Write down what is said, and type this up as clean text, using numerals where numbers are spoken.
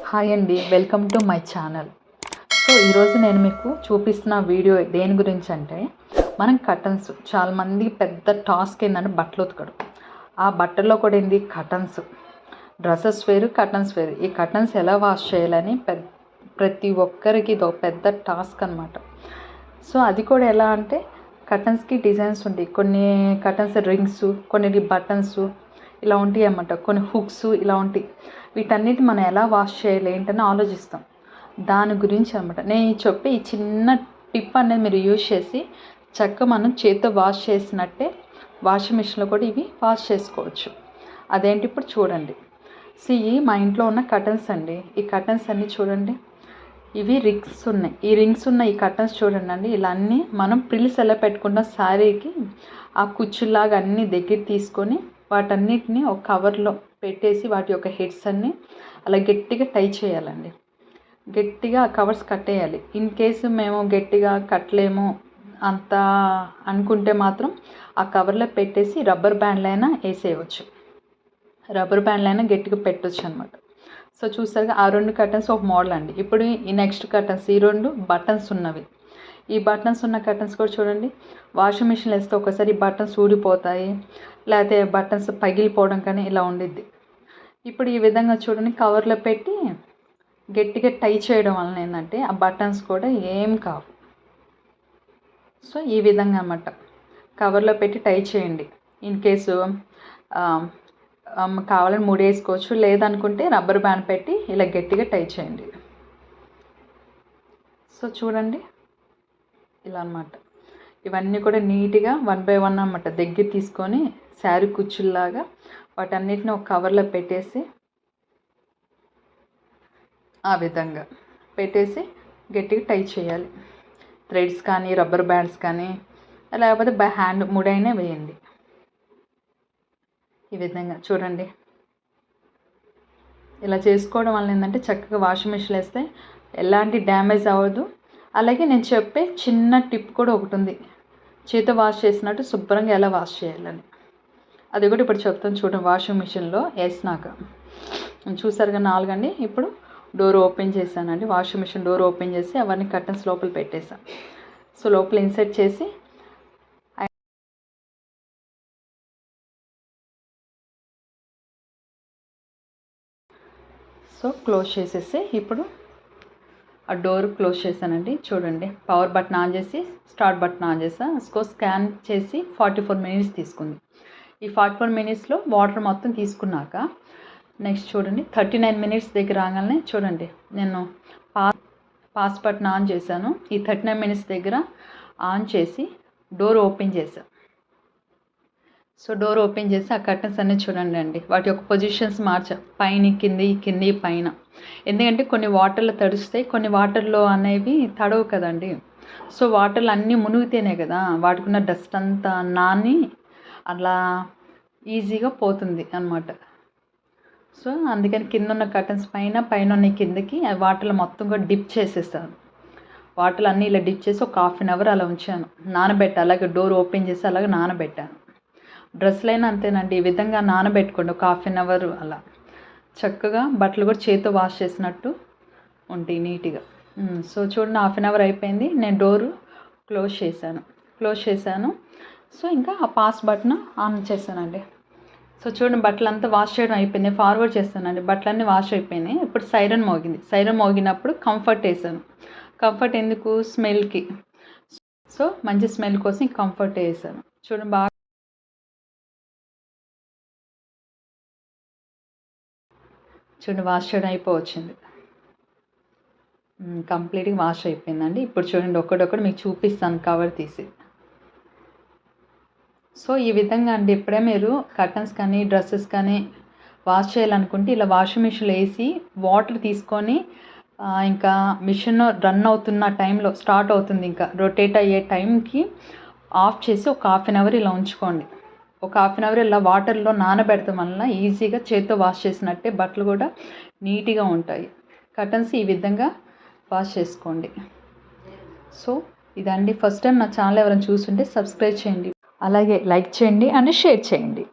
Hi అండి, welcome to my channel. So ఈరోజు నేను మీకు చూపిస్తున్న వీడియో దేని గురించి అంటే, మనం కర్టన్స్ చాలామంది పెద్ద టాస్క్ ఏంటంటే బట్టలు ఉతకడం. ఆ బట్టల్లో కూడా ఏంది కర్టన్స్, డ్రెస్సెస్ వేరు, కర్టన్స్ వేరు. ఈ కర్టన్స్ ఎలా వాష్ చేయాలని ప్రతి ఒక్కరికి ఇది ఒక పెద్ద టాస్క్ అనమాట. సో అది కూడా ఎలా అంటే, కర్టన్స్కి డిజైన్స్ ఉంటాయి. కొన్ని కర్టన్స్ రింగ్స్, కొన్ని బటన్స్ ఇలా ఉంటాయి అన్నమాట. కొన్ని హుక్స్ ఇలా ఉంటాయి. వీటన్నిటి మనం ఎలా వాష్ చేయాలి ఏంటని ఆలోచిస్తాం. దాని గురించి అనమాట నేను చెప్పే ఈ చిన్న టిప్ అనేది మీరు యూజ్ చేసి చక్కగా మనం చేతితో వాష్ చేసినట్టే వాషింగ్ మిషన్లో కూడా ఇవి వాష్ చేసుకోవచ్చు. అదేంటి ఇప్పుడు చూడండి. మా ఇంట్లో ఉన్న కర్టన్స్ అండి. ఈ కర్టన్స్ అన్నీ చూడండి, ఇవి రింగ్స్ ఉన్నాయి. ఈ రింగ్స్ ఉన్న ఈ కర్టన్స్ చూడండి అండి, ఇలా అన్నీ మనం ప్రిల్స్ ఎలా పెట్టుకుంటాం శారీకి, ఆ కుచ్చులాగా అన్నీ దగ్గర తీసుకొని వాటన్నిటిని ఒక కవర్లో పెట్టేసి వాటి యొక్క హెడ్స్ అన్నీ అలా గట్టిగా టై చేయాలండి. గట్టిగా కవర్స్ కట్టేయాలి. ఇన్ కేసు మేము గట్టిగా కట్టలేము అంత అనుకుంటే మాత్రం ఆ కవర్లో పెట్టేసి రబ్బర్ బ్యాండ్లైనా వేసేయవచ్చు. రబ్బర్ బ్యాండ్లైనా గట్టిగా పెట్టవచ్చు అనమాట. సో చూసారుగా, ఆ 2 కర్టన్స్ ఒక మోడల్ అండి. ఇప్పుడు ఈ నెక్స్ట్ కర్టన్స్, ఈ 2 బటన్స్ ఉన్నవి. ఈ బటన్స్ ఉన్న కర్టన్స్ కూడా చూడండి, వాషింగ్ మిషన్లో వేస్తే ఒకసారి ఈ బటన్స్ ఊడిపోతాయి, లేకపోతే బటన్స్ పగిలిపోవడం కానీ ఇలా ఉండిద్ది. ఇప్పుడు ఈ విధంగా చూడండి, కవర్లో పెట్టి గట్టిగా టై చేయడం వలన ఏంటంటే ఆ బటన్స్ కూడా ఏం కావు. సో ఈ విధంగా అన్నమాట కవర్లో పెట్టి టై చేయండి. ఇన్ కేసు కావాలని ముడేసుకోవచ్చు, లేదనుకుంటే రబ్బర్ బ్యాండ్ పెట్టి ఇలా గట్టిగా టై చేయండి. సో చూడండి ఇలా అన్నమాట. ఇవన్నీ కూడా నీట్గా 1 by 1 అన్నమాట దగ్గర తీసుకొని శారీ కుచ్చుల్లాగా వాటన్నిటిని ఒక కవర్లో పెట్టేసి ఆ విధంగా పెట్టేసి గట్టిగా టై చేయాలి. థ్రెడ్స్ కానీ రబ్బర్ బ్యాండ్స్ కానీ లేకపోతే బై హ్యాండ్ ముడైనా వేయండి. ఈ విధంగా చూడండి. ఇలా చేసుకోవడం వల్ల ఏంటంటే చక్కగా వాషింగ్ మిషన్లో వేస్తే ఎలాంటి డ్యామేజ్ అవ్వదు. అలాగే నేను చెప్పే చిన్న టిప్ కూడా ఒకటి ఉంది, చేతితో వాష్ చేసినట్టు శుభ్రంగా ఎలా వాష్ చేయాలని. అది కూడా ఇప్పుడు చెప్తాను చూడండి. వాషింగ్ మిషన్లో వేసినాక చూసారుగా 4 అండి. ఇప్పుడు డోర్ ఓపెన్ చేశానండి. వాషింగ్ మిషన్ డోర్ ఓపెన్ చేసి అవన్నీ కర్టన్స్ లోపల పెట్టేశాను. సో లోపల ఇన్సర్ట్ చేసి సో క్లోజ్ చేసేసి ఇప్పుడు ఆ డోర్ క్లోజ్ చేశానండి. చూడండి, పవర్ బటన్ ఆన్ చేసి స్టార్ట్ బటన్ ఆన్ చేసా. స్కాన్ చేసి 44 minutes తీసుకుంది. ఈ 44 minutesలో వాటర్ మొత్తం తీసుకున్నాక నెక్స్ట్ చూడండి 39 minutes దగ్గర రాగానే చూడండి నేను పాస్ బటన్ ఆన్ చేశాను. ఈ 39 minutes దగ్గర ఆన్ చేసి డోర్ ఓపెన్ చేశాను. సో డోర్ ఓపెన్ చేసి ఆ కర్టన్స్ అన్నీ చూడండి అండి, వాటి యొక్క పొజిషన్స్ మార్చా, పైన కింది పైన. ఎందుకంటే కొన్ని వాటర్లో తడుస్తాయి, కొన్ని వాటర్లో అనేవి తడవు కదండి. సో వాటర్లు అన్నీ మునిగితేనే కదా వాటికి ఉన్న డస్ట్ అంతా నాని అలా ఈజీగా పోతుంది అన్నమాట. సో అందుకని కింద ఉన్న కర్టన్స్ పైన ఉన్న కిందకి వాటర్లో మొత్తం కూడా డిప్ చేసేస్తాను. వాటర్లు అన్నీ ఇలా డిప్ చేసి ఒక 1/2 hour అలా ఉంచాను, నానబెట్టాను. అలాగే డోర్ ఓపెన్ చేసి అలాగే నానబెట్టాను. డ్రెస్సులైనా అంతేనండి, ఈ విధంగా నానబెట్టుకోండి ఒక 1/2 hour అలా. చక్కగా బట్టలు కూడా చేతితో వాష్ చేసినట్టు ఉంటాయి నీట్గా. సో చూడండి 1/2 hour అయిపోయింది. నేను డోరు క్లోజ్ చేశాను. సో ఇంకా ఆ పాస్ బటన్ ఆన్ చేశానండి. సో చూడండి బట్టలంతా వాష్ చేయడం అయిపోయింది. ఫార్వర్డ్ చేస్తానండి, బట్టలన్నీ వాష్ అయిపోయినాయి. ఇప్పుడు సైరన్ మోగింది. సైరన్ మోగినప్పుడు కంఫర్ట్ వేసాను. కంఫర్ట్ ఎందుకు? స్మెల్కి. సో మంచి స్మెల్ కోసం కంఫర్ట్ వేసాను. చూడండి బాగా వాష్ చేయడం అయిపోవచ్చింది. కంప్లీట్గా వాష్ అయిపోయిందండి. ఇప్పుడు చూడండి ఒక్కడొక్కడు మీకు చూపిస్తాను కవర్ తీసి. సో ఈ విధంగా అండి, ఇప్పుడే మీరు కర్టన్స్ కానీ డ్రెస్సెస్ కానీ వాష్ చేయాలనుకుంటే ఇలా వాషింగ్ మిషన్లో వేసి వాటర్ తీసుకొని ఇంకా మిషన్ రన్ అవుతున్న టైంలో స్టార్ట్ అవుతుంది, ఇంకా రొటేట్ అయ్యే టైంకి ఆఫ్ చేసి ఒక 1/2 hour ఇలా ఉంచుకోండి. ఒక 1/2 hour ఇలా వాటర్లో నానబెడతాం వల్ల ఈజీగా చేతితో వాష్ చేసినట్టే బట్టలు కూడా నీట్గా ఉంటాయి. కర్టన్స్ ఈ విధంగా వాష్ చేసుకోండి. సో ఇదండి. ఫస్ట్ టైం నా ఛానల్ ఎవరైనా చూస్తుంటే సబ్స్క్రైబ్ చేయండి, అలాగే లైక్ చేయండి అండ్ షేర్ చేయండి.